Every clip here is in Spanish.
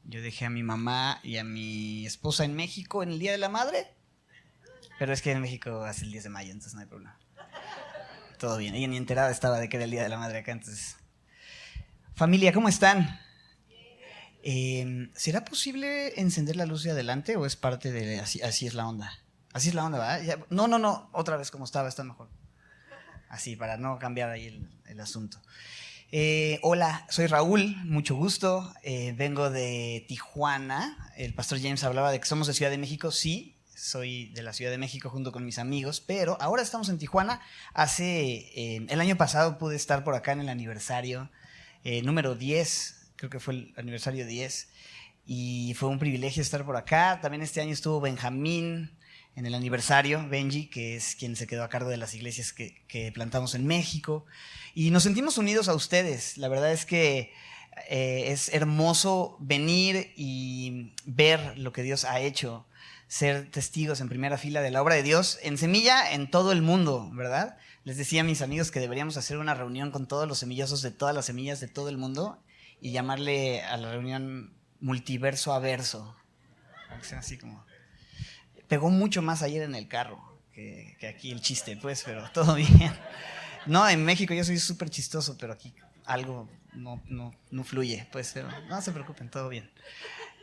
Yo dejé a mi mamá y a mi esposa en México en el Día de la Madre. Pero es que en México hace el 10 de mayo, entonces no hay problema. Todo bien. Ella ni enterada estaba de que era el Día de la Madre acá, entonces. Familia, ¿cómo están? ¿Será posible encender la luz de adelante o es parte de así es la onda? Así es la onda, ¿verdad? No. Otra vez como estaba, está mejor. Así, para no cambiar ahí el asunto. Hola, soy Raúl, mucho gusto. Vengo de Tijuana. El pastor James hablaba de que somos de Ciudad de México. Sí, soy de la Ciudad de México junto con mis amigos, pero ahora estamos en Tijuana. El año pasado pude estar por acá en el aniversario número 10. Creo que fue el aniversario 10 y fue un privilegio estar por acá. También este año estuvo Benjamín en el aniversario, Benji, que es quien se quedó a cargo de las iglesias que plantamos en México. Y nos sentimos unidos a ustedes. La verdad es que es hermoso venir y ver lo que Dios ha hecho, ser testigos en primera fila de la obra de Dios en semilla en todo el mundo, ¿verdad? Les decía a mis amigos que deberíamos hacer una reunión con todos los semillosos de todas las semillas de todo el mundo y llamarle a la reunión multiverso a verso. Así como... Pegó mucho más ayer en el carro que aquí el chiste, pues, pero todo bien. No, en México yo soy súper chistoso, pero aquí algo no fluye, pues, pero no se preocupen, todo bien.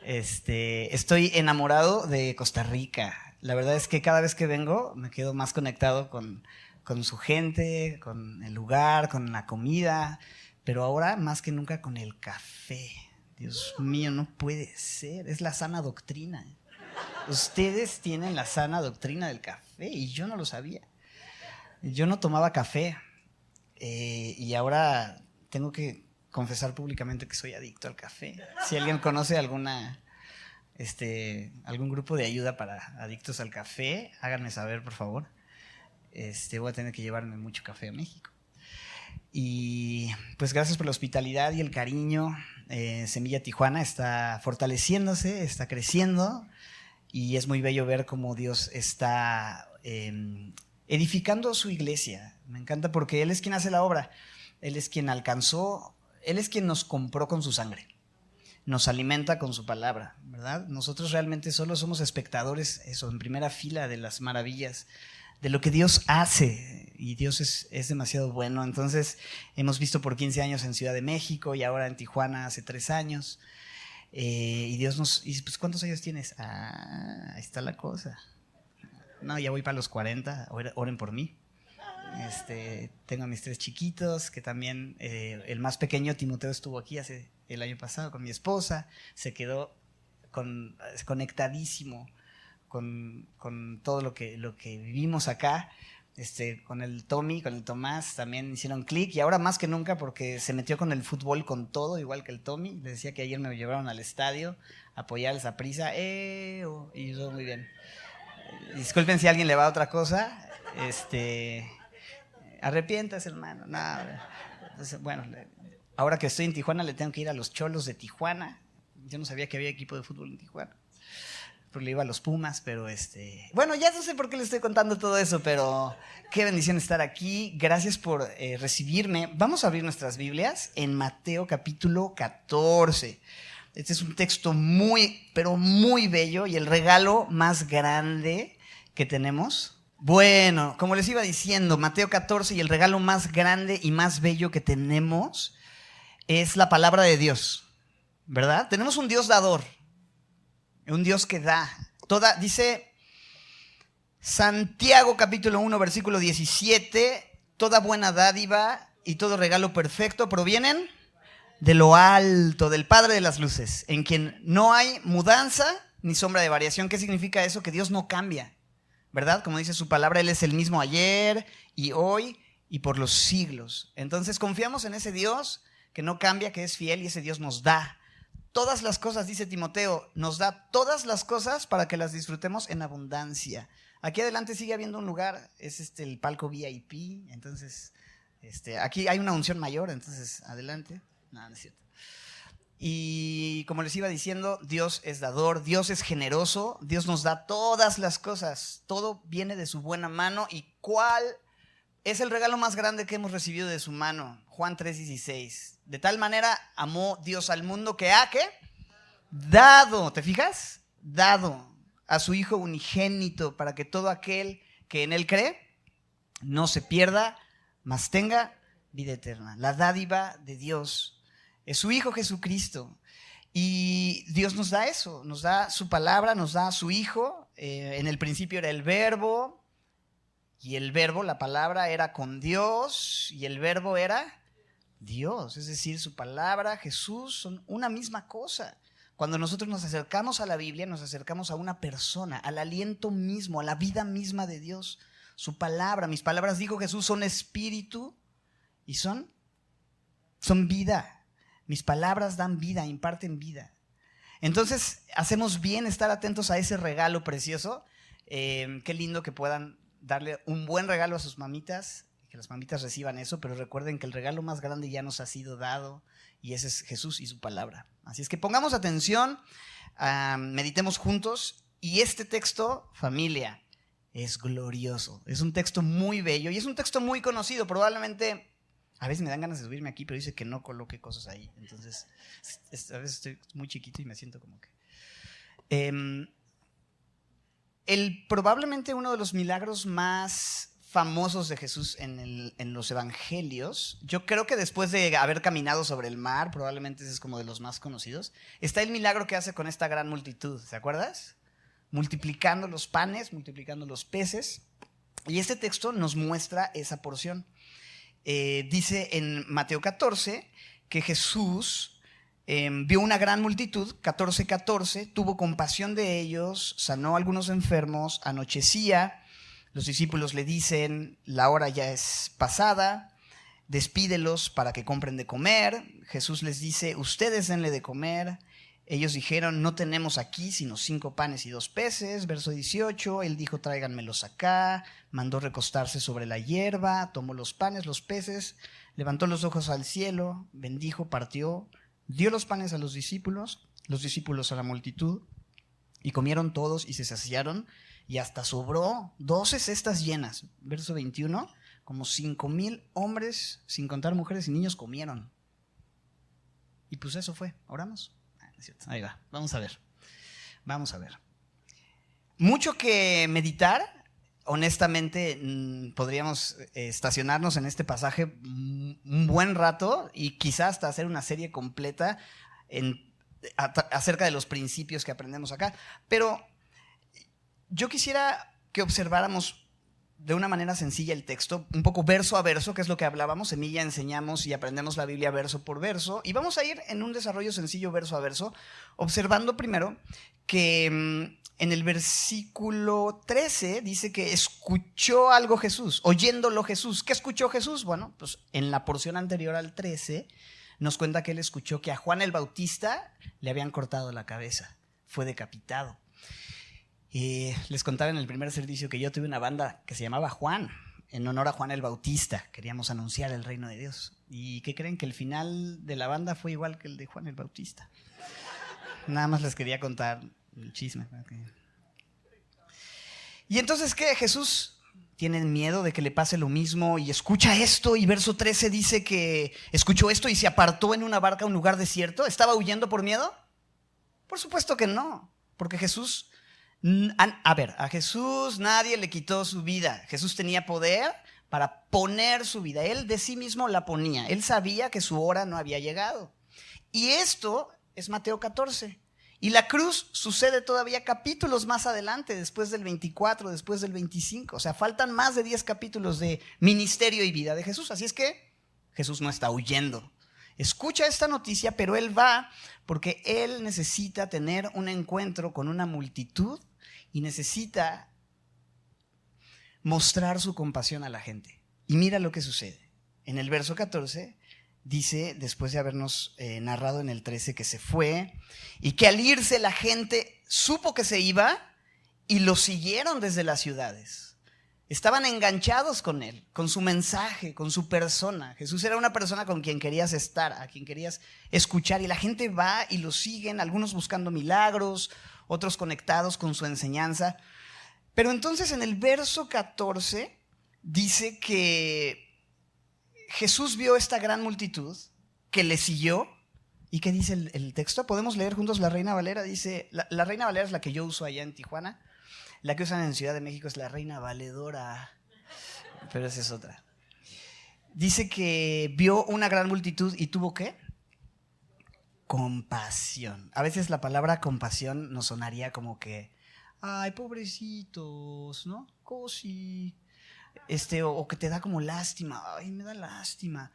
Estoy enamorado de Costa Rica. La verdad es que cada vez que vengo me quedo más conectado con su gente, con el lugar, con la comida, pero ahora más que nunca con el café. Dios mío, no puede ser, es la sana doctrina. Ustedes tienen la sana doctrina del café y yo no lo sabía. Yo no tomaba café y ahora tengo que confesar públicamente que soy adicto al café. Si alguien conoce algún grupo de ayuda para adictos al café, háganme saber, por favor. Voy a tener que llevarme mucho café a México. Y pues gracias por la hospitalidad y el cariño. Semilla Tijuana está fortaleciéndose, está creciendo. Y es muy bello ver cómo Dios está edificando su iglesia. Me encanta porque Él es quien hace la obra. Él es quien alcanzó, Él es quien nos compró con su sangre. Nos alimenta con su palabra, ¿verdad? Nosotros realmente solo somos espectadores, eso, en primera fila de las maravillas, de lo que Dios hace. Y Dios es demasiado bueno. Entonces, hemos visto por 15 años en Ciudad de México y ahora en Tijuana hace 3 años. Y Dios y pues, ¿cuántos años tienes? Ahí está la cosa. No, ya voy para los 40, oren por mí. Tengo a mis 3 chiquitos, que también, el más pequeño, Timoteo, estuvo aquí el año pasado con mi esposa, se quedó conectadísimo con todo lo que vivimos acá. Con el Tommy, con el Tomás también hicieron clic y ahora más que nunca porque se metió con el fútbol con todo, igual que el Tommy. Les decía que ayer me llevaron al estadio a apoyar al Saprissa y todo muy bien. Disculpen si a alguien le va a otra cosa. Arrepiéntase, hermano. No, entonces, bueno, ahora que estoy en Tijuana le tengo que ir a los Cholos de Tijuana. Yo no sabía que había equipo de fútbol en Tijuana. Porque le iba a los Pumas, pero bueno, ya no sé por qué le estoy contando todo eso, pero qué bendición estar aquí. Gracias por recibirme. Vamos a abrir nuestras Biblias en Mateo capítulo 14. Este es un texto muy, pero muy bello y el regalo más grande que tenemos. Bueno, como les iba diciendo, Mateo 14 y el regalo más grande y más bello que tenemos es la palabra de Dios, ¿verdad? Tenemos un Dios dador. Un Dios que da. Dice Santiago capítulo 1 versículo 17, toda buena dádiva y todo regalo perfecto provienen de lo alto, del Padre de las luces, en quien no hay mudanza ni sombra de variación. ¿Qué significa eso? Que Dios no cambia, ¿verdad? Como dice su palabra, Él es el mismo ayer y hoy y por los siglos. Entonces confiamos en ese Dios que no cambia, que es fiel y ese Dios nos da todas las cosas, dice Timoteo, nos da todas las cosas para que las disfrutemos en abundancia. Aquí adelante sigue habiendo un lugar, es el palco VIP, entonces aquí hay una unción mayor, entonces adelante. No es cierto. Y como les iba diciendo, Dios es dador, Dios es generoso, Dios nos da todas las cosas, todo viene de su buena mano. ¿Y cuál es el regalo más grande que hemos recibido de su mano? Juan 3:16. De tal manera amó Dios al mundo que ¿qué? dado, ¿te fijas? Dado a su Hijo unigénito para que todo aquel que en Él cree no se pierda, mas tenga vida eterna. La dádiva de Dios es su Hijo Jesucristo. Y Dios nos da eso, nos da su palabra, nos da a su Hijo. En el principio era el Verbo, y el Verbo, la palabra, era con Dios, y el Verbo era Dios. Es decir, su palabra, Jesús, son una misma cosa. Cuando nosotros nos acercamos a la Biblia, nos acercamos a una persona, al aliento mismo, a la vida misma de Dios. Su palabra, mis palabras, dijo Jesús, son espíritu y son vida. Mis palabras dan vida, imparten vida. Entonces, hacemos bien estar atentos a ese regalo precioso. Qué lindo que puedan darle un buen regalo a sus mamitas, que las mamitas reciban eso, pero recuerden que el regalo más grande ya nos ha sido dado, y ese es Jesús y su palabra. Así es que pongamos atención, meditemos juntos, y este texto, familia, es glorioso. Es un texto muy bello y es un texto muy conocido. Probablemente, a veces me dan ganas de subirme aquí, pero dice que no coloque cosas ahí. Entonces, a veces estoy muy chiquito y me siento como que... probablemente uno de los milagros más famosos de Jesús en los evangelios, yo creo que después de haber caminado sobre el mar, probablemente ese es como de los más conocidos, está el milagro que hace con esta gran multitud, ¿te acuerdas? Multiplicando los panes, multiplicando los peces, y este texto nos muestra esa porción. Dice en Mateo 14 que Jesús vio una gran multitud, 14:14, tuvo compasión de ellos, sanó a algunos enfermos, anochecía. Los discípulos le dicen, la hora ya es pasada, despídelos para que compren de comer. Jesús les dice, ustedes denle de comer. Ellos dijeron, no tenemos aquí sino 5 panes y 2 peces. Verso 18, él dijo, tráiganmelos acá. Mandó recostarse sobre la hierba, tomó los panes, los peces, levantó los ojos al cielo, bendijo, partió, dio los panes a los discípulos a la multitud, y comieron todos y se saciaron, y hasta sobró 12 cestas llenas. Verso 21, como 5,000 hombres, sin contar mujeres y niños, comieron. Y pues eso fue. ¿Oramos? Ahí va, vamos a ver. Mucho que meditar. Honestamente, podríamos estacionarnos en este pasaje un buen rato y quizás hasta hacer una serie completa acerca de los principios que aprendemos acá. Pero yo quisiera que observáramos de una manera sencilla el texto, un poco verso a verso, que es lo que hablábamos. Semilla enseñamos y aprendemos la Biblia verso por verso, y vamos a ir en un desarrollo sencillo verso a verso, observando primero que en el versículo 13 dice que escuchó algo Jesús, oyéndolo Jesús. ¿Qué escuchó Jesús? Bueno, pues en la porción anterior al 13 nos cuenta que él escuchó que a Juan el Bautista le habían cortado la cabeza, fue decapitado. Les contaba en el primer servicio que yo tuve una banda que se llamaba Juan, en honor a Juan el Bautista. Queríamos anunciar el reino de Dios. ¿Y qué creen? Que el final de la banda fue igual que el de Juan el Bautista. Nada más les quería contar el chisme. Y entonces, ¿qué? Jesús tiene miedo de que le pase lo mismo y escucha esto, y verso 13 dice que escuchó esto y se apartó en una barca a un lugar desierto. ¿Estaba huyendo por miedo? Por supuesto que no, porque Jesús... a Jesús nadie le quitó su vida. Jesús tenía poder para poner su vida. Él de sí mismo la ponía. Él sabía que su hora no había llegado. Y esto es Mateo 14. Y la cruz sucede todavía capítulos más adelante, después del 24, después del 25. O sea, faltan más de 10 capítulos de ministerio y vida de Jesús. Así es que Jesús no está huyendo. Escucha esta noticia, pero él va porque él necesita tener un encuentro con una multitud y necesita mostrar su compasión a la gente. Y mira lo que sucede. En el verso 14 dice, después de habernos narrado en el 13 que se fue, y que al irse la gente supo que se iba y lo siguieron desde las ciudades. Estaban enganchados con él, con su mensaje, con su persona. Jesús era una persona con quien querías estar, a quien querías escuchar, y la gente va y lo siguen, algunos buscando milagros, otros conectados con su enseñanza. Pero entonces en el verso 14 dice que Jesús vio esta gran multitud que le siguió ¿Y qué dice el texto? Podemos leer juntos la Reina Valera. Dice, la Reina Valera es la que yo uso allá en Tijuana. La que usan en Ciudad de México es la Reina Valedora. Pero esa es otra. Dice que vio una gran multitud y tuvo ¿qué? Compasión. A veces la palabra compasión nos sonaría como que, ay, pobrecitos, ¿no? Cosi. O que te da como lástima. Ay, me da lástima.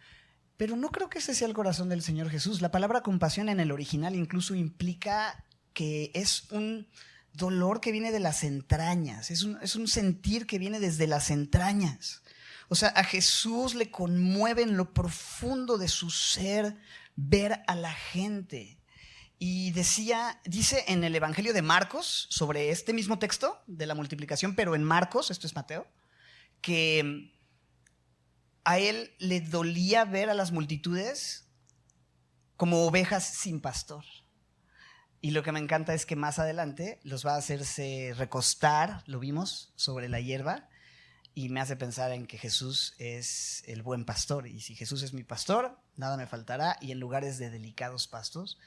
Pero no creo que ese sea el corazón del Señor Jesús. La palabra compasión en el original incluso implica que es un dolor que viene de las entrañas. Es un sentir que viene desde las entrañas. O sea, a Jesús le conmueve en lo profundo de su ser ver a la gente. Y dice en el Evangelio de Marcos, sobre este mismo texto de la multiplicación, pero en Marcos, esto es Mateo, que a él le dolía ver a las multitudes como ovejas sin pastor. Y lo que me encanta es que más adelante los va a hacerse recostar, lo vimos, sobre la hierba, y me hace pensar en que Jesús es el buen pastor. Y si Jesús es mi pastor, nada me faltará, y en lugares de delicados pastos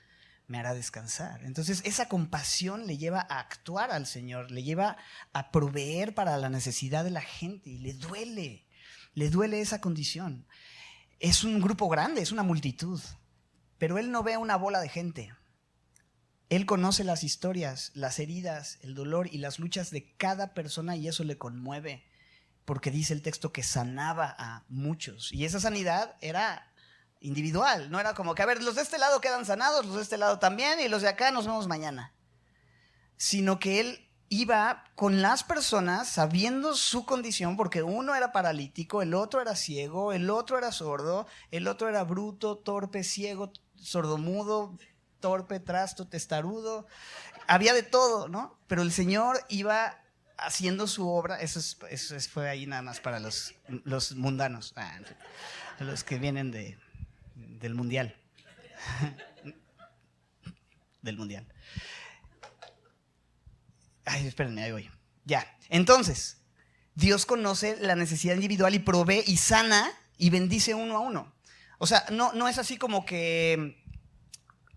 me hará descansar. Entonces esa compasión le lleva a actuar al Señor, le lleva a proveer para la necesidad de la gente, y le duele esa condición. Es un grupo grande, es una multitud, pero él no ve una bola de gente. Él conoce las historias, las heridas, el dolor y las luchas de cada persona, y eso le conmueve, porque dice el texto que sanaba a muchos, y esa sanidad era individual, no era como que, a ver, los de este lado quedan sanados, los de este lado también, y los de acá nos vemos mañana, sino que él iba con las personas sabiendo su condición, porque uno era paralítico, el otro era ciego, el otro era sordo, el otro era bruto, torpe, ciego, sordomudo, torpe, trasto, testarudo. Había de todo, ¿no? Pero el Señor iba haciendo su obra. Eso fue ahí nada más para los mundanos, los que vienen del mundial. Del mundial. Ay, espérenme, ahí voy. Ya. Entonces, Dios conoce la necesidad individual y provee y sana y bendice uno a uno. O sea, no es así como que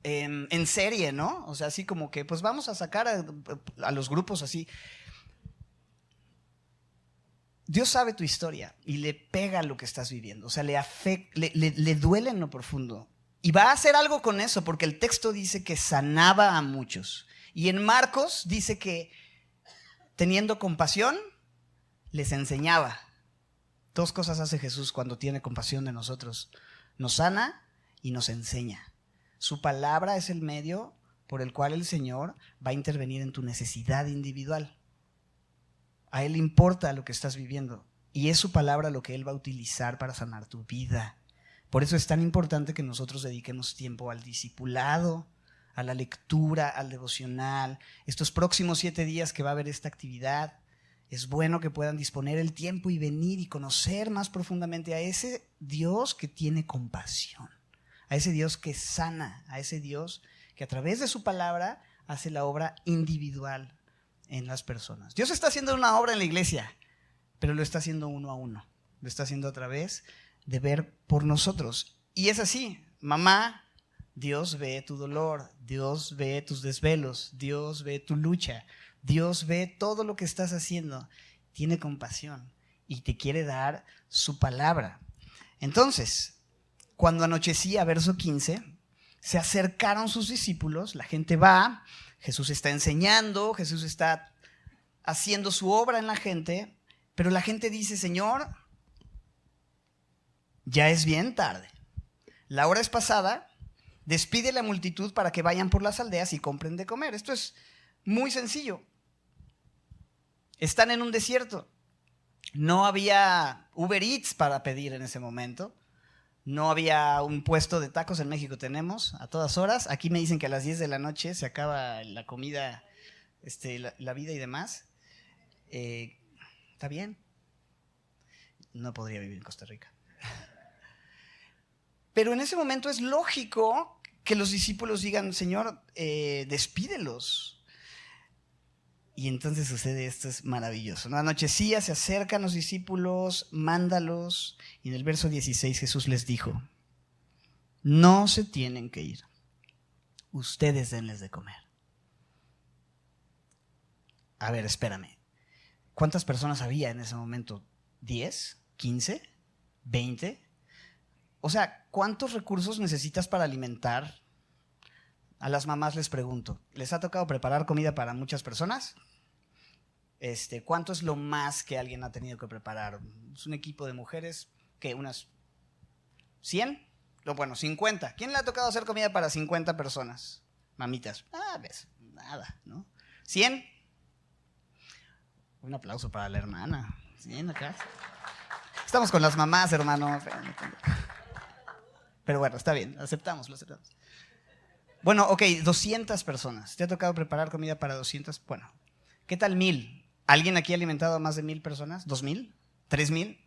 en serie, ¿no? O sea, así como que pues vamos a sacar a los grupos así. Dios sabe tu historia y le pega lo que estás viviendo. O sea, le duele en lo profundo. Y va a hacer algo con eso, porque el texto dice que sanaba a muchos. Y en Marcos dice que teniendo compasión, les enseñaba. Dos cosas hace Jesús cuando tiene compasión de nosotros. Nos sana y nos enseña. Su palabra es el medio por el cual el Señor va a intervenir en tu necesidad individual. A Él le importa lo que estás viviendo, y es su palabra lo que Él va a utilizar para sanar tu vida. Por eso es tan importante que nosotros dediquemos tiempo al discipulado, a la lectura, al devocional. Estos próximos 7 días que va a haber esta actividad, es bueno que puedan disponer el tiempo y venir y conocer más profundamente a ese Dios que tiene compasión, a ese Dios que sana, a ese Dios que a través de su palabra hace la obra individual en las personas. Dios está haciendo una obra en la iglesia, pero lo está haciendo uno a uno. Lo está haciendo a través de ver por nosotros. Y es así, mamá, Dios ve tu dolor, Dios ve tus desvelos, Dios ve tu lucha, Dios ve todo lo que estás haciendo, tiene compasión y te quiere dar su palabra. Entonces, cuando anochecía, verso 15, se acercaron sus discípulos, la gente va, Jesús está enseñando, Jesús está haciendo su obra en la gente, pero la gente dice, Señor, ya es bien tarde, la hora es pasada, despide la multitud para que vayan por las aldeas y compren de comer. Esto es muy sencillo. Están en un desierto, no había Uber Eats para pedir en ese momento. No había un puesto de tacos, en México tenemos a todas horas. Aquí me dicen que a las 10 de la noche se acaba la comida, la vida y demás. ¿Está bien? No podría vivir en Costa Rica. Pero en ese momento es lógico que los discípulos digan, Señor, despídelos. Y entonces sucede esto, es maravilloso, ¿no? Anochecía, se acercan los discípulos, mándalos. Y en el verso 16 Jesús les dijo, no se tienen que ir. ustedes denles de comer. A ver, espérame. ¿Cuántas personas había en ese momento? ¿10? ¿15? ¿20? O sea, ¿cuántos recursos necesitas para alimentar? A las mamás les pregunto, ¿les ha tocado preparar comida para muchas personas? ¿Cuánto es lo más que alguien ha tenido que preparar? Es un equipo de mujeres, ¿qué? ¿Unas 100? Bueno, 50. ¿Quién le ha tocado hacer comida para 50 personas? Mamitas. Ves, nada, ¿no? ¿100? Un aplauso para la hermana. 100 acá. Estamos con las mamás, hermano. Pero bueno, está bien, lo aceptamos. Bueno, ok, 200 personas. ¿Te ha tocado preparar comida para 200? Bueno, ¿qué tal 1000? ¿Alguien aquí ha alimentado a más de 1000 personas? ¿2000? ¿3000?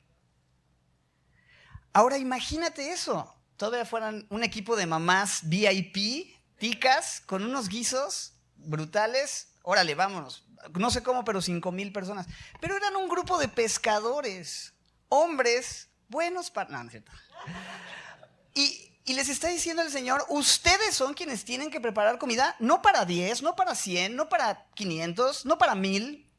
Ahora imagínate eso. Todavía fueran un equipo de mamás VIP, ticas, con unos guisos brutales. Órale, vámonos. No sé cómo, pero 5000 personas. Pero eran un grupo de pescadores, hombres, buenos para... No, no es cierto. Y les está diciendo el Señor, ustedes son quienes tienen que preparar comida, no para 10, no para 100, no para 500, no para 1000,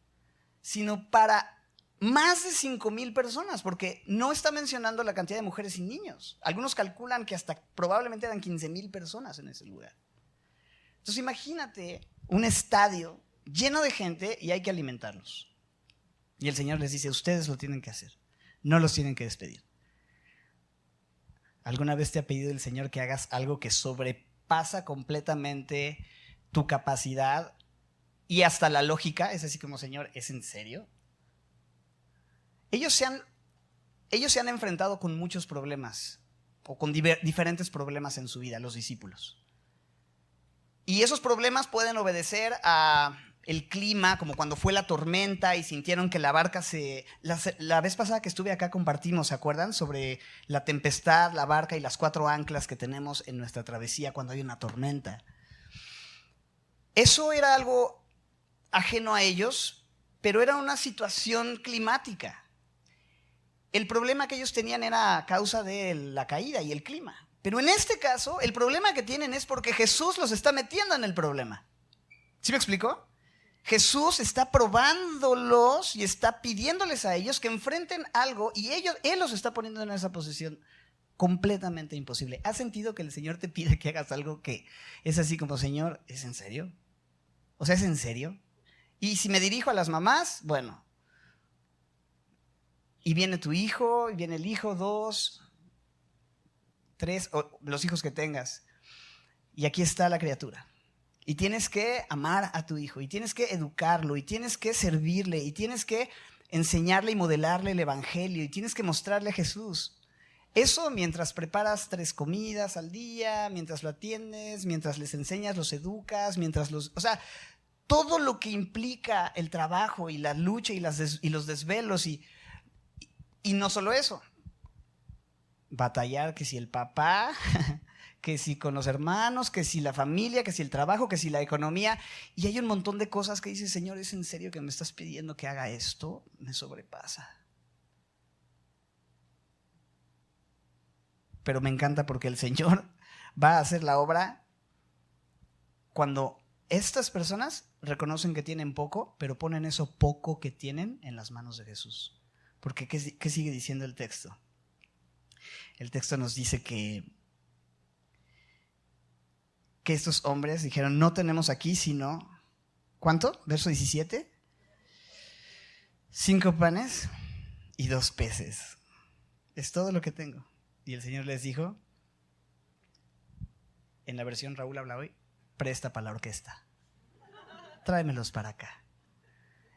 sino para más de 5000 personas, porque no está mencionando la cantidad de mujeres y niños. Algunos calculan que hasta probablemente eran 15000 personas en ese lugar. Entonces imagínate un estadio lleno de gente y hay que alimentarlos. Y el Señor les dice, ustedes lo tienen que hacer, no los tienen que despedir. ¿Alguna vez te ha pedido el Señor que hagas algo que sobrepasa completamente tu capacidad y hasta la lógica? Es así como, Señor, ¿es en serio? Ellos se han enfrentado con muchos problemas o con diferentes problemas en su vida, los discípulos. Y esos problemas pueden obedecer a el clima, como cuando fue la tormenta y sintieron que la barca La vez pasada que estuve acá compartimos, ¿se acuerdan? Sobre la tempestad, la barca y las 4 anclas que tenemos en nuestra travesía cuando hay una tormenta. Eso era algo ajeno a ellos, pero era una situación climática. El problema que ellos tenían era a causa de la caída y el clima. Pero en este caso, el problema que tienen es porque Jesús los está metiendo en el problema. ¿Sí me explico? Jesús está probándolos y está pidiéndoles a ellos que enfrenten algo y Él los está poniendo en esa posición completamente imposible. ¿Has sentido que el Señor te pide que hagas algo que es así como, Señor, ¿es en serio? O sea, ¿es en serio? Y si me dirijo a las mamás, bueno, y viene tu hijo, y viene el hijo, 2, 3, o los hijos que tengas, y aquí está la criatura. Y tienes que amar a tu hijo, y tienes que educarlo, y tienes que servirle, y tienes que enseñarle y modelarle el evangelio, y tienes que mostrarle a Jesús. Eso mientras preparas 3 comidas al día, mientras lo atiendes, mientras les enseñas, los educas, o sea, todo lo que implica el trabajo y la lucha y los desvelos, y no solo eso, batallar que si el papá... que si con los hermanos, que si la familia, que si el trabajo, que si la economía. Y hay un montón de cosas que dices, Señor, ¿es en serio que me estás pidiendo que haga esto? Me sobrepasa. Pero me encanta porque el Señor va a hacer la obra cuando estas personas reconocen que tienen poco, pero ponen eso poco que tienen en las manos de Jesús. Porque ¿qué sigue diciendo el texto? El texto nos dice que estos hombres dijeron, no tenemos aquí sino, ¿cuánto? Verso 17. 5 panes y 2 peces. Es todo lo que tengo. Y el Señor les dijo, en la versión Raúl habla hoy, presta para la orquesta. Tráemelos para acá.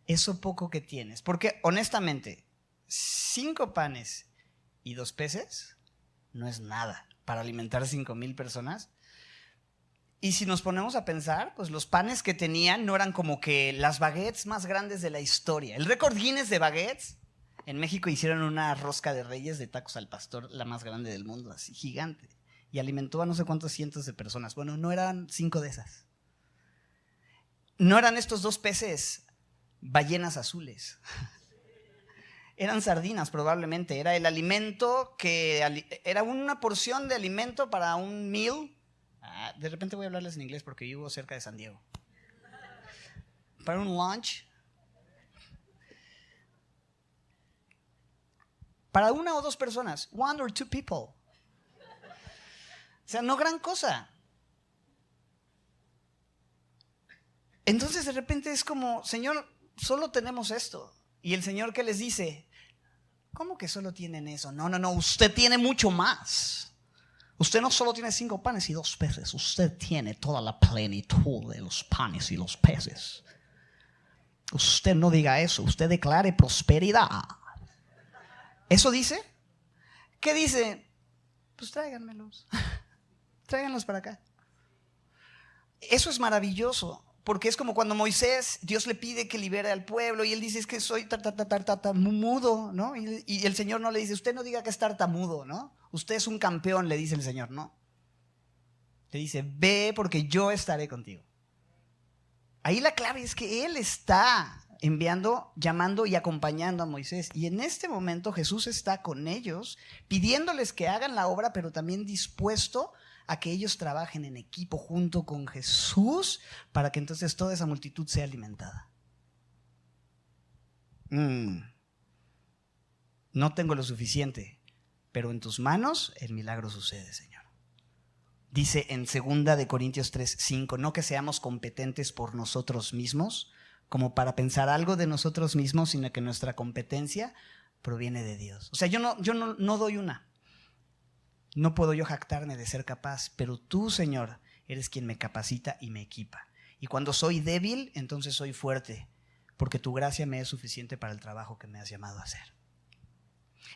Eso poco que tienes. Porque honestamente, 5 panes y 2 peces no es nada para alimentar 5000 personas. Y si nos ponemos a pensar, pues los panes que tenían no eran como que las baguettes más grandes de la historia. El récord Guinness de baguettes, en México hicieron una rosca de reyes de tacos al pastor, la más grande del mundo, así gigante. Y alimentó a no sé cuántos cientos de personas. Bueno, no eran 5 de esas. No eran estos 2 peces ballenas azules. Eran sardinas probablemente. Era el alimento era una porción de alimento para un meal De repente voy a hablarles en inglés porque vivo cerca de San Diego. Para un lunch. Para una o dos personas. 1 or 2 people. O sea, no gran cosa. Entonces de repente es como, Señor, solo tenemos esto. Y el Señor, ¿qué les dice? ¿Cómo que solo tienen eso? No, usted tiene mucho más. Usted no solo tiene 5 panes y 2 peces. Usted tiene toda la plenitud de los panes y los peces. Usted no diga eso. Usted declare prosperidad. ¿Eso dice? ¿Qué dice? Pues tráiganmelos. Tráiganlos para acá. Eso es maravilloso. Porque es como cuando Moisés, Dios le pide que libere al pueblo y él dice, es que soy tartamudo, ¿no? Y el Señor no le dice, usted no diga que es tartamudo, ¿no? Usted es un campeón, le dice el Señor, no. Le dice, ve porque yo estaré contigo. Ahí la clave es que Él está enviando, llamando y acompañando a Moisés. Y en este momento Jesús está con ellos, pidiéndoles que hagan la obra, pero también dispuesto a que ellos trabajen en equipo junto con Jesús para que entonces toda esa multitud sea alimentada. No tengo lo suficiente, pero en tus manos el milagro sucede, Señor. Dice en 2 Corintios 3:5, no que seamos competentes por nosotros mismos, como para pensar algo de nosotros mismos, sino que nuestra competencia proviene de Dios. O sea, yo no doy una. No puedo yo jactarme de ser capaz, pero tú, Señor, eres quien me capacita y me equipa. Y cuando soy débil, entonces soy fuerte, porque tu gracia me es suficiente para el trabajo que me has llamado a hacer.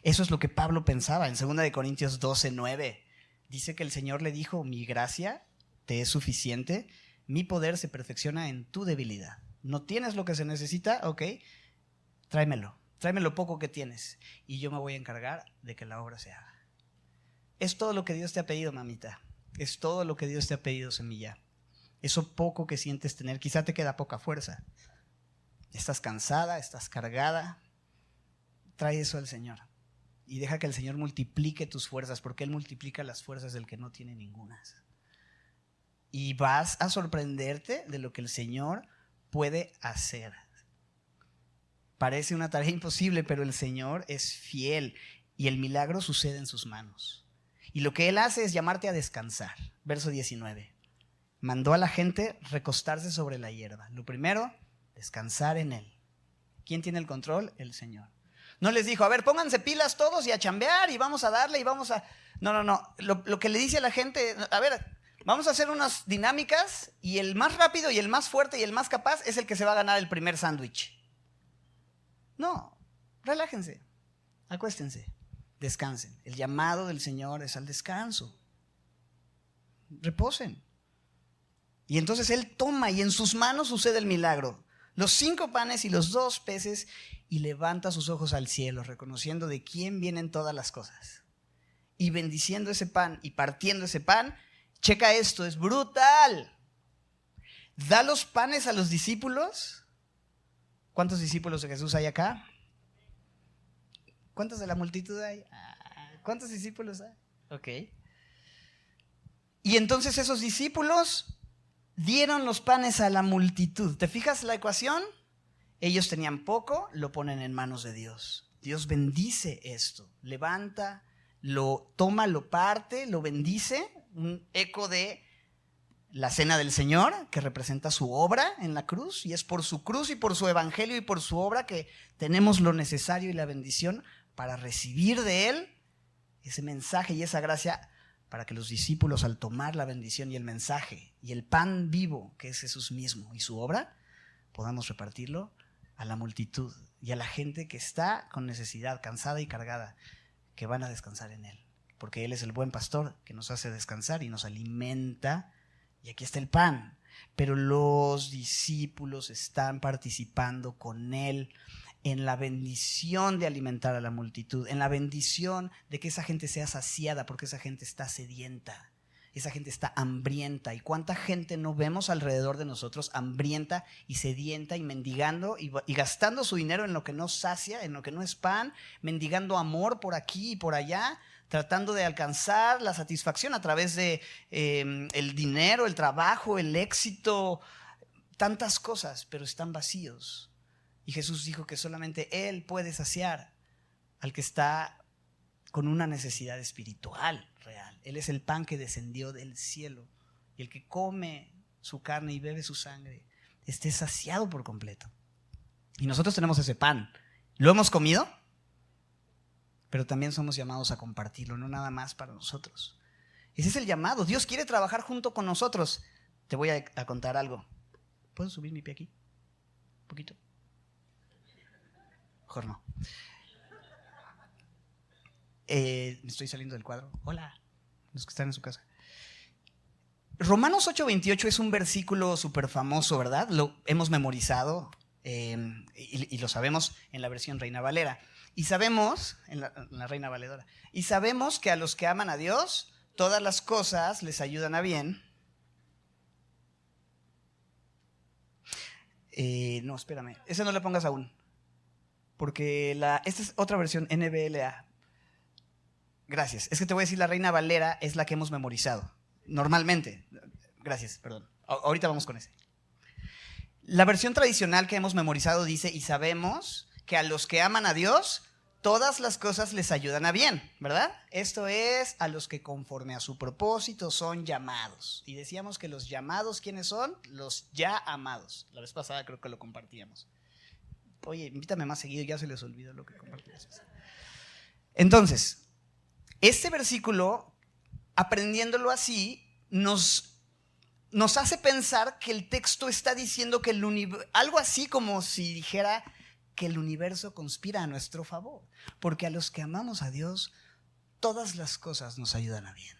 Eso es lo que Pablo pensaba en 2 Corintios 12:9. Dice que el Señor le dijo, mi gracia te es suficiente, mi poder se perfecciona en tu debilidad. ¿No tienes lo que se necesita? Ok, tráeme lo poco que tienes y yo me voy a encargar de que la obra se haga. Es todo lo que Dios te ha pedido, mamita. Es todo lo que Dios te ha pedido, semilla. Eso poco que sientes tener, quizá te queda poca fuerza. Estás cansada, estás cargada. Trae eso al Señor. Y deja que el Señor multiplique tus fuerzas, porque Él multiplica las fuerzas del que no tiene ningunas. Y vas a sorprenderte de lo que el Señor puede hacer. Parece una tarea imposible, pero el Señor es fiel y el milagro sucede en sus manos. Y lo que Él hace es llamarte a descansar. Verso 19. Mandó a la gente recostarse sobre la hierba. Lo primero, descansar en Él. ¿Quién tiene el control? El Señor. No les dijo, a ver, pónganse pilas todos y a chambear y vamos a darle y vamos a... No. Lo que le dice a la gente, a ver, vamos a hacer unas dinámicas y el más rápido y el más fuerte y el más capaz es el que se va a ganar el primer sándwich. No, relájense, acuéstense. Descansen. El llamado del Señor es al descanso. Reposen. Y entonces Él toma y en sus manos sucede el milagro. Los 5 panes y los 2 peces y levanta sus ojos al cielo, reconociendo de quién vienen todas las cosas. Y bendiciendo ese pan y partiendo ese pan, checa esto, es brutal. Da los panes a los discípulos. ¿Cuántos discípulos de Jesús hay acá? ¿Cuántos de la multitud hay? ¿Cuántos discípulos hay? Ok. Y entonces esos discípulos dieron los panes a la multitud. ¿Te fijas la ecuación? Ellos tenían poco, lo ponen en manos de Dios. Dios bendice esto. Levanta, lo toma, lo parte, lo bendice. Un eco de la cena del Señor, que representa su obra en la cruz. Y es por su cruz y por su evangelio y por su obra que tenemos lo necesario y la bendición para recibir de Él ese mensaje y esa gracia, para que los discípulos, al tomar la bendición y el mensaje y el pan vivo que es Jesús mismo y su obra, podamos repartirlo a la multitud y a la gente que está con necesidad, cansada y cargada, que van a descansar en Él, porque Él es el buen pastor que nos hace descansar y nos alimenta. Y aquí está el pan, pero los discípulos están participando con Él en la bendición de alimentar a la multitud, en la bendición de que esa gente sea saciada, porque esa gente está sedienta, esa gente está hambrienta. ¿Y cuánta gente no vemos alrededor de nosotros hambrienta y sedienta y mendigando y gastando su dinero en lo que no sacia, en lo que no es pan, mendigando amor por aquí y por allá, tratando de alcanzar la satisfacción a través de el dinero, el trabajo, el éxito, tantas cosas, pero están vacíos. Y Jesús dijo que solamente Él puede saciar al que está con una necesidad espiritual real. Él es el pan que descendió del cielo, y el que come su carne y bebe su sangre esté saciado por completo. Y nosotros tenemos ese pan. ¿Lo hemos comido? Pero también somos llamados a compartirlo, no nada más para nosotros. Ese es el llamado. Dios quiere trabajar junto con nosotros. Te voy a contar algo. ¿Puedo subir mi pie aquí? ¿Un poquito? Mejor no. Me estoy saliendo del cuadro. Hola, los que están en su casa. Romanos 8:28 es un versículo súper famoso, ¿verdad? Lo hemos memorizado y lo sabemos en la versión Reina Valera. Y sabemos, en la Reina Valedora, y sabemos que a los que aman a Dios, todas las cosas les ayudan a bien. No, espérame, ese no le pongas aún, porque esta es otra versión, NBLA. Gracias, es que te voy a decir, la Reina Valera es la que hemos memorizado, normalmente. Gracias, perdón, ahorita vamos con ese. La versión tradicional que hemos memorizado dice, y sabemos que a los que aman a Dios, todas las cosas les ayudan a bien, ¿verdad? Esto es a los que conforme a su propósito son llamados. Y decíamos que los llamados, ¿quiénes son? Los ya amados. La vez pasada creo que lo compartíamos. Oye, invítame más seguido, ya se les olvidó lo que compartíamos. Entonces, este versículo, aprendiéndolo así, nos hace pensar que el texto está diciendo que algo así como si dijera que el universo conspira a nuestro favor, porque a los que amamos a Dios, todas las cosas nos ayudan a bien.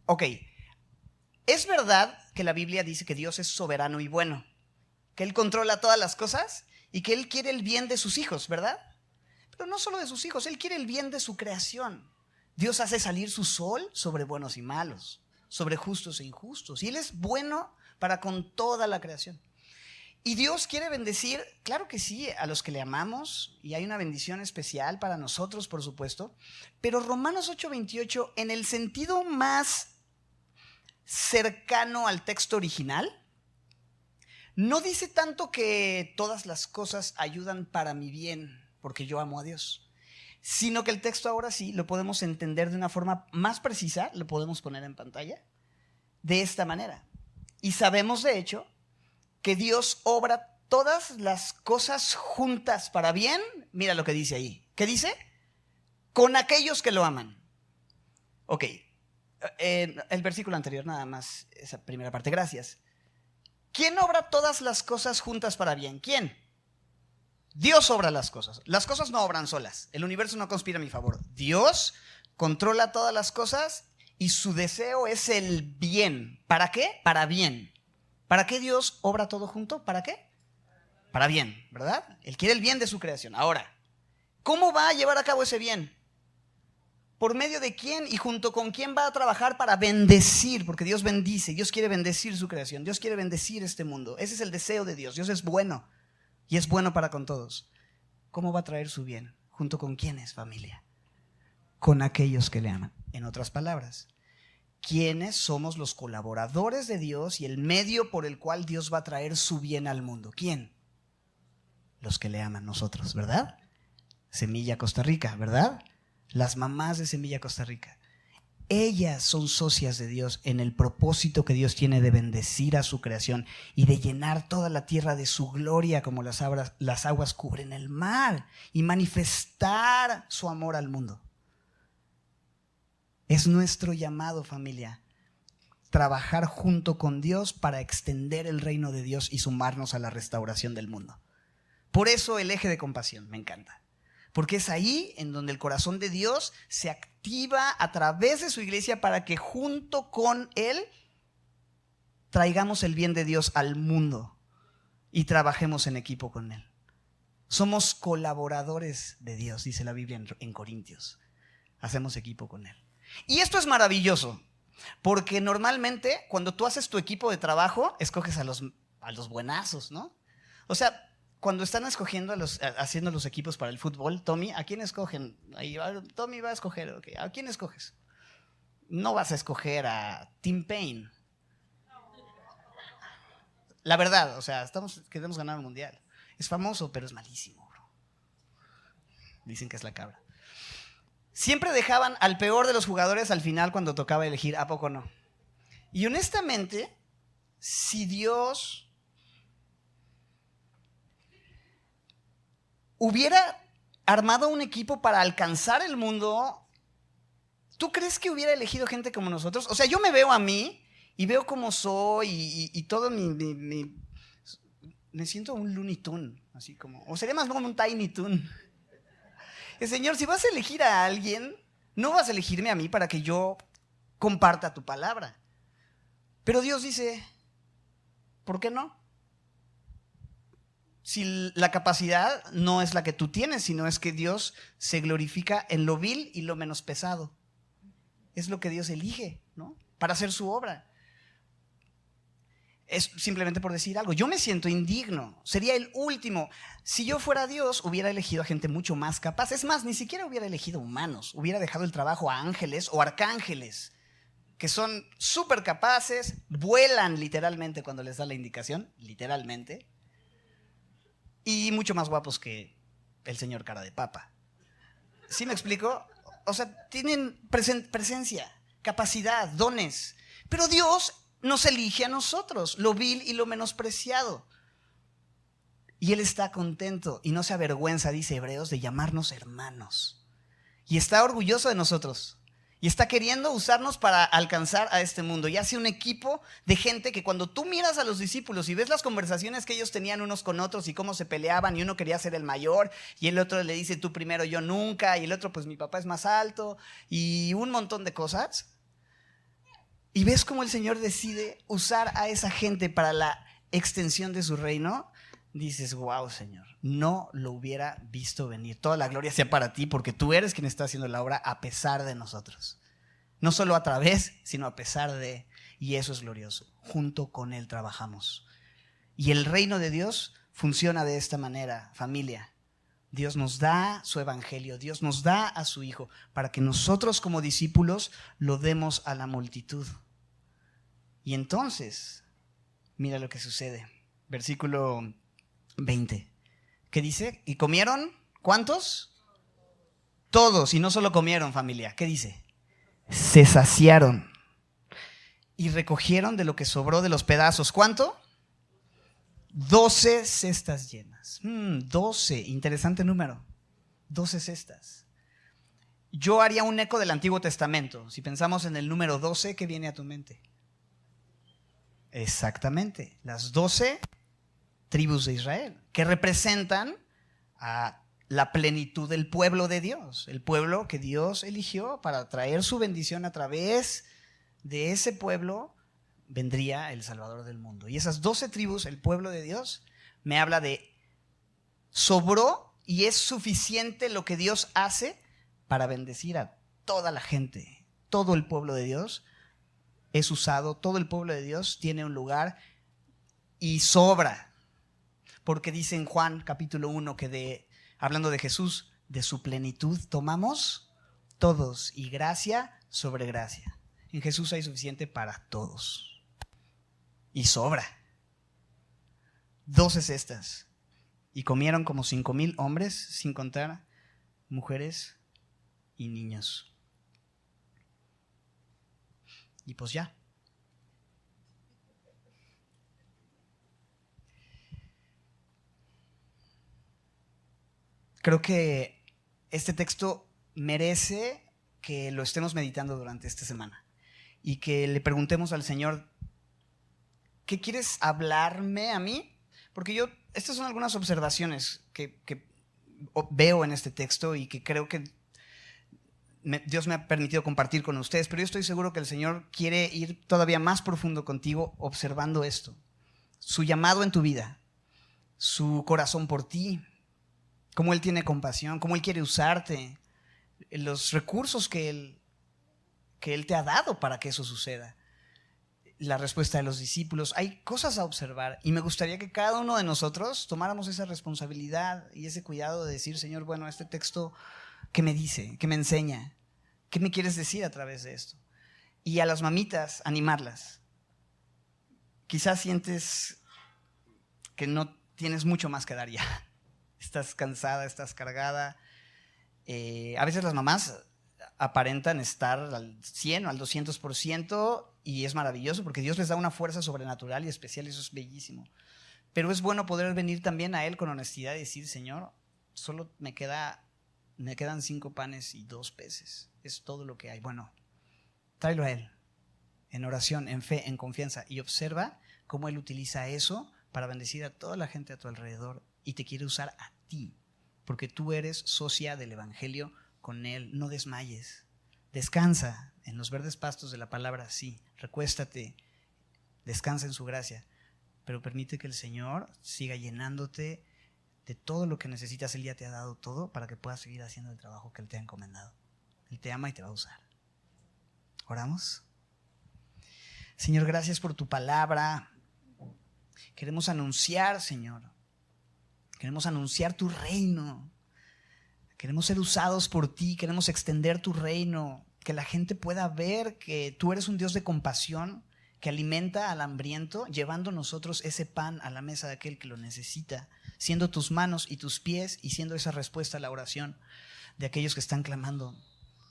Ok, es verdad que la Biblia dice que Dios es soberano y bueno, que Él controla todas las cosas y que Él quiere el bien de sus hijos, ¿verdad? Pero no solo de sus hijos, Él quiere el bien de su creación. Dios hace salir su sol sobre buenos y malos, sobre justos e injustos, y Él es bueno para con toda la creación. Y Dios quiere bendecir, claro que sí, a los que le amamos, y hay una bendición especial para nosotros, por supuesto, pero Romanos 8:28, en el sentido más cercano al texto original, no dice tanto que todas las cosas ayudan para mi bien, porque yo amo a Dios, sino que el texto ahora sí lo podemos entender de una forma más precisa, lo podemos poner en pantalla, de esta manera. Y sabemos, de hecho, que Dios obra todas las cosas juntas para bien. Mira lo que dice ahí. ¿Qué dice? Con aquellos que lo aman. Ok, el versículo anterior nada más, esa primera parte, gracias. ¿Quién obra todas las cosas juntas para bien? ¿Quién? Dios obra las cosas. Las cosas no obran solas. El universo no conspira a mi favor. Dios controla todas las cosas y su deseo es el bien. ¿Para qué? Para bien. ¿Para qué Dios obra todo junto? ¿Para qué? Para bien, ¿verdad? Él quiere el bien de su creación. Ahora, ¿cómo va a llevar a cabo ese bien? ¿Por medio de quién y junto con quién va a trabajar para bendecir? Porque Dios bendice, Dios quiere bendecir su creación, Dios quiere bendecir este mundo. Ese es el deseo de Dios. Dios es bueno y es bueno para con todos. ¿Cómo va a traer su bien? ¿Junto con quiénes, familia? Con aquellos que le aman. En otras palabras, ¿quiénes somos los colaboradores de Dios y el medio por el cual Dios va a traer su bien al mundo? ¿Quién? Los que le aman, nosotros, ¿verdad? Semilla Costa Rica, ¿verdad? Las mamás de Semilla Costa Rica. Ellas son socias de Dios en el propósito que Dios tiene de bendecir a su creación y de llenar toda la tierra de su gloria como las aguas cubren el mar y manifestar su amor al mundo. Es nuestro llamado, familia, trabajar junto con Dios para extender el reino de Dios y sumarnos a la restauración del mundo. Por eso el eje de compasión, me encanta. Porque es ahí en donde el corazón de Dios se activa a través de su iglesia para que junto con Él traigamos el bien de Dios al mundo y trabajemos en equipo con Él. Somos colaboradores de Dios, dice la Biblia en Corintios. Hacemos equipo con Él. Y esto es maravilloso, porque normalmente cuando tú haces tu equipo de trabajo, escoges a los buenazos, ¿no? O sea, cuando están escogiendo, haciendo los equipos para el fútbol, Tommy, ¿a quién escogen? Ahí, Tommy va a escoger, okay. ¿A quién escoges? No vas a escoger a Tim Payne. La verdad, o sea, queremos ganar el mundial. Es famoso, pero es malísimo, bro. Dicen que es la cabra. Siempre dejaban al peor de los jugadores al final cuando tocaba elegir, ¿a poco no? Y honestamente, si Dios hubiera armado un equipo para alcanzar el mundo, ¿tú crees que hubiera elegido gente como nosotros? O sea, yo me veo a mí y veo cómo soy y todo me siento un Looney Tunes, así como, o sería más como un Tiny Toon. Señor, si vas a elegir a alguien, no vas a elegirme a mí para que yo comparta tu palabra. Pero Dios dice, ¿por qué no? Si la capacidad no es la que tú tienes, sino es que Dios se glorifica en lo vil y lo menos pesado. Es lo que Dios elige, ¿no? Para hacer su obra. Es simplemente por decir algo. Yo me siento indigno. Sería el último. Si yo fuera Dios, hubiera elegido a gente mucho más capaz. Es más, ni siquiera hubiera elegido humanos. Hubiera dejado el trabajo a ángeles o arcángeles, que son súper capaces, vuelan literalmente cuando les da la indicación, literalmente, y mucho más guapos que el señor cara de papa. ¿Sí me explico? O sea, tienen presencia, capacidad, dones. Pero Dios nos elige a nosotros, lo vil y lo menospreciado. Y Él está contento y no se avergüenza, dice Hebreos, de llamarnos hermanos. Y está orgulloso de nosotros. Y está queriendo usarnos para alcanzar a este mundo. Y hace un equipo de gente que cuando tú miras a los discípulos y ves las conversaciones que ellos tenían unos con otros y cómo se peleaban, y uno quería ser el mayor y el otro le dice tú primero, yo nunca, y el otro pues mi papá es más alto, y un montón de cosas. Y ves cómo el Señor decide usar a esa gente para la extensión de su reino. Dices, wow, Señor, no lo hubiera visto venir. Toda la gloria sea para ti, porque tú eres quien está haciendo la obra a pesar de nosotros. No solo a través, sino a pesar de. Y eso es glorioso. Junto con Él trabajamos. Y el reino de Dios funciona de esta manera, familia. Dios nos da su evangelio, Dios nos da a su Hijo, para que nosotros como discípulos lo demos a la multitud. Y entonces, mira lo que sucede. Versículo 20. ¿Qué dice? ¿Y comieron? ¿Cuántos? Todos. Y no solo comieron, familia. ¿Qué dice? Se saciaron. Y recogieron de lo que sobró de los pedazos. ¿Cuánto? 12 cestas llenas. 12. Interesante número. 12 cestas. Yo haría un eco del Antiguo Testamento. Si pensamos en el número 12, ¿qué viene a tu mente? Exactamente. Las 12 tribus de Israel, que representan a la plenitud del pueblo de Dios, el pueblo que Dios eligió para traer su bendición. A través de ese pueblo vendría el Salvador del mundo. Y esas 12 tribus, el pueblo de Dios, me habla de sobró y es suficiente lo que Dios hace para bendecir a toda la gente. Todo el pueblo de Dios es usado, todo el pueblo de Dios tiene un lugar y sobra. Porque dice en Juan capítulo 1 que hablando de Jesús, de su plenitud tomamos todos y gracia sobre gracia. En Jesús hay suficiente para todos. Y sobra. 12 cestas. Y comieron como 5,000 hombres, sin contar mujeres y niños. Y pues ya. Creo que este texto merece que lo estemos meditando durante esta semana y que le preguntemos al Señor, ¿qué quieres hablarme a mí? Porque estas son algunas observaciones que veo en este texto y que creo que Dios me ha permitido compartir con ustedes, pero yo estoy seguro que el Señor quiere ir todavía más profundo contigo observando esto. Su llamado en tu vida, su corazón por ti, cómo Él tiene compasión, cómo Él quiere usarte, los recursos que Él te ha dado para que eso suceda. la respuesta de los discípulos. Hay cosas a observar y me gustaría que cada uno de nosotros tomáramos esa responsabilidad y ese cuidado de decir, Señor, bueno, este texto, ¿qué me dice? ¿Qué me enseña? ¿Qué me quieres decir a través de esto? Y a las mamitas, animarlas. Quizás sientes que no tienes mucho más que dar ya. Estás cansada, estás cargada. A veces las mamás aparentan estar al 100 o al 200% y es maravilloso porque Dios les da una fuerza sobrenatural y especial y eso es bellísimo. Pero es bueno poder venir también a Él con honestidad y decir, Señor, solo me quedan 5 panes y 2 peces. Es todo lo que hay. Bueno, tráelo a Él en oración, en fe, en confianza y observa cómo Él utiliza eso para bendecir a toda la gente a tu alrededor y te quiere usar a ti porque tú eres socia del Evangelio con Él. No desmayes, descansa en los verdes pastos de la palabra, sí, recuéstate, descansa en su gracia, pero permite que el Señor siga llenándote de todo lo que necesitas. Él ya te ha dado todo para que puedas seguir haciendo el trabajo que Él te ha encomendado. Él te ama y te va a usar. ¿Oramos? Señor, gracias por tu palabra. Queremos anunciar, Señor. Queremos anunciar tu reino. Queremos ser usados por ti, queremos extender tu reino, que la gente pueda ver que tú eres un Dios de compasión, que alimenta al hambriento, llevando nosotros ese pan a la mesa de aquel que lo necesita, siendo tus manos y tus pies y siendo esa respuesta a la oración de aquellos que están clamando,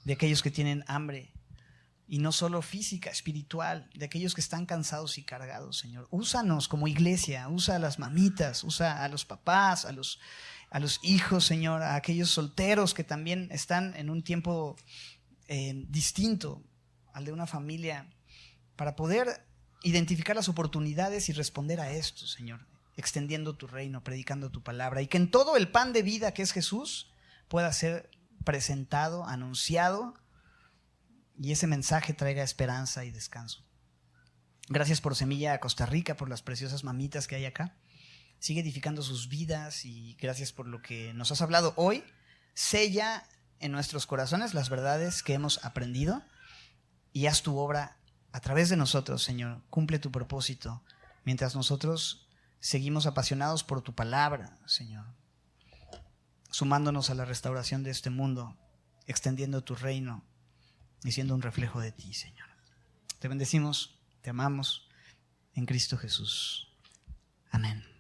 de aquellos que tienen hambre, y no solo física, espiritual, de aquellos que están cansados y cargados, Señor. Úsanos como iglesia, usa a las mamitas, usa a los papás, a los hijos, Señor, a aquellos solteros que también están en un tiempo distinto al de una familia, para poder identificar las oportunidades y responder a esto, Señor, extendiendo tu reino, predicando tu palabra, y que en todo el pan de vida que es Jesús pueda ser presentado, anunciado, y ese mensaje traiga esperanza y descanso. Gracias por Semilla Costa Rica, por las preciosas mamitas que hay acá. Sigue edificando sus vidas y gracias por lo que nos has hablado hoy. Sella en nuestros corazones las verdades que hemos aprendido y haz tu obra a través de nosotros, Señor. Cumple tu propósito mientras nosotros seguimos apasionados por tu palabra, Señor. Sumándonos a la restauración de este mundo, extendiendo tu reino y siendo un reflejo de ti, Señor. Te bendecimos, te amamos en Cristo Jesús. Amén.